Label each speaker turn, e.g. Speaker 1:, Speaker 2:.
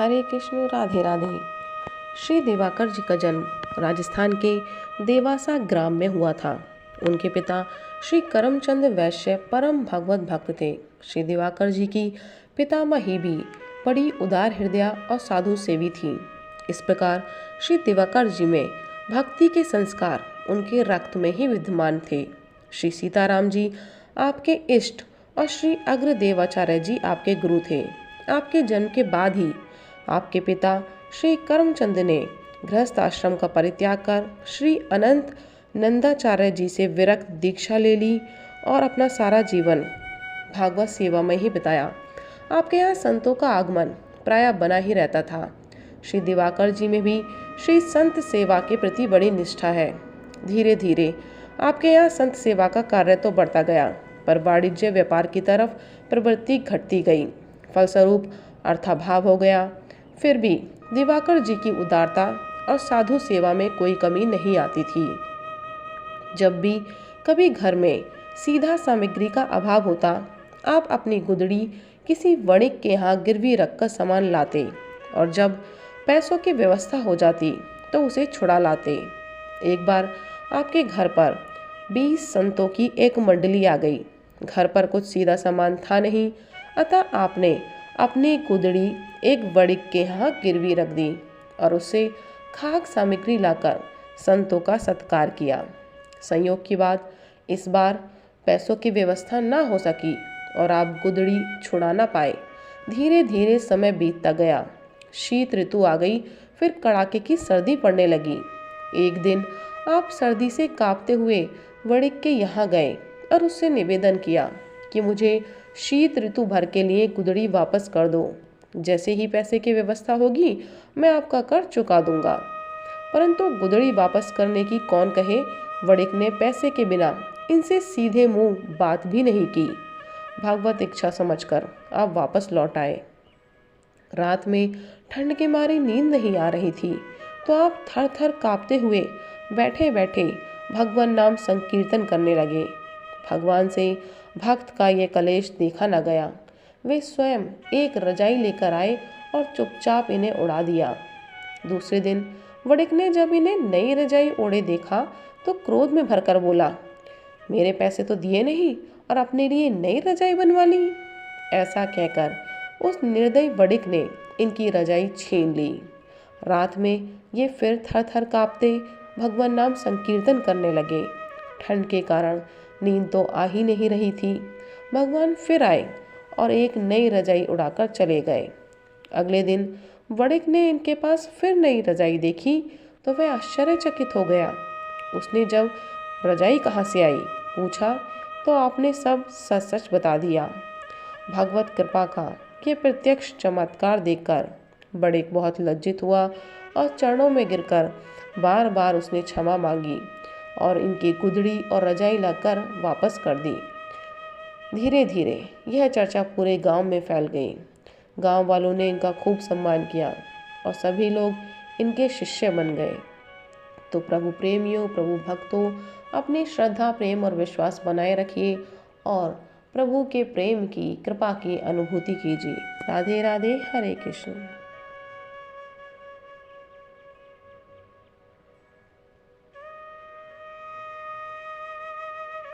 Speaker 1: हरे कृष्ण राधे राधे। श्री दिवाकर जी का जन्म राजस्थान के देवासा ग्राम में हुआ था। उनके पिता श्री करमचंद वैश्य परम भगवत भक्त थे। श्री दिवाकर जी की पितामही भी बड़ी उदार हृदय और साधु सेवी थी। इस प्रकार श्री दिवाकर जी में भक्ति के संस्कार उनके रक्त में ही विद्यमान थे। श्री सीताराम जी आपके इष्ट और श्री अग्रदेवाचार्य जी आपके गुरु थे। आपके जन्म के बाद ही आपके पिता श्री करमचंद ने गृहस्थ आश्रम का परित्याग कर श्री अनंत नंदाचार्य जी से विरक्त दीक्षा ले ली और अपना सारा जीवन भागवत सेवा में ही बिताया। आपके यहाँ संतों का आगमन प्रायः बना ही रहता था। श्री दिवाकर जी में भी श्री संत सेवा के प्रति बड़ी निष्ठा है। धीरे धीरे आपके यहाँ संत सेवा का कार्य तो बढ़ता गया, पर वाणिज्य व्यापार की तरफ प्रवृत्ति घटती गई। फलस्वरूप अर्थाभाव हो गया। फिर भी दिवाकर जी की उदारता और साधु सेवा में कोई कमी नहीं आती थी। जब भी कभी घर में सीधा सामग्री का अभाव होता, आप अपनी गुदड़ी किसी वणिक के यहाँ गिरवी रखकर सामान लाते और जब पैसों की व्यवस्था हो जाती तो उसे छुड़ा लाते। एक बार आपके घर पर 20 संतों की एक मंडली आ गई। घर पर कुछ सीधा सामान था नहीं, अतः आपने अपनी गुदड़ी एक वणिक के यहाँ गिरवी रख दी और उससे खाक सामग्री लाकर संतों का सत्कार किया। संयोग की बात, इस बार पैसों की व्यवस्था न हो सकी और आप गुदड़ी छुड़ा न पाए। धीरे धीरे समय बीतता गया। शीत ऋतु आ गई, फिर कड़ाके की सर्दी पड़ने लगी। एक दिन आप सर्दी से कांपते हुए वणिक के यहाँ गए और उससे निवेदन किया कि मुझे शीत ऋतु भर के लिए गुदड़ी वापस कर दो। जैसे ही पैसे की व्यवस्था होगी मैं आपका कर चुका दूंगा। परंतु गुदड़ी वापस करने की कौन कहे, वणिक ने पैसे के बिना इनसे सीधे मुंह बात भी नहीं की। भागवत इच्छा समझकर आप वापस लौट आए। रात में ठंड के मारे नींद नहीं आ रही थी, तो आप थर थर कांपते हुए बैठे बैठे भगवान नाम संकीर्तन करने लगे। भगवान से भक्त का ये कलेश देखा न गया। वे स्वयं एक रजाई लेकर आए और चुपचाप इन्हें उड़ा दिया। दूसरे दिन वणिक ने जब इन्हें नई रजाई ओढ़े देखा तो क्रोध में भरकर बोला, मेरे पैसे तो दिए नहीं और अपने लिए नई रजाई बनवा ली। ऐसा कहकर उस निर्दयी वणिक ने इनकी रजाई छीन ली। रात में ये फिर थर थर कांपते भगवान नाम संकीर्तन करने लगे। ठंड के कारण नींद तो आ ही नहीं रही थी। भगवान फिर आए और एक नई रजाई उड़ाकर चले गए। अगले दिन वणिक ने इनके पास फिर नई रजाई देखी तो वह आश्चर्यचकित हो गया। उसने जब रजाई कहाँ से आई पूछा तो आपने सब सच सच बता दिया। भगवत कृपा का ये प्रत्यक्ष चमत्कार देखकर वणिक बहुत लज्जित हुआ और चरणों में गिरकर बार बार उसने क्षमा मांगी और इनकी गुदड़ी और रजाई लाकर वापस कर दी। धीरे धीरे यह चर्चा पूरे गांव में फैल गई। गांव वालों ने इनका खूब सम्मान किया और सभी लोग इनके शिष्य बन गए। तो प्रभु प्रेमियों, प्रभु भक्तों, अपनी श्रद्धा, प्रेम और विश्वास बनाए रखिए और प्रभु के प्रेम की, कृपा की अनुभूति कीजिए। राधे राधे, हरे कृष्ण।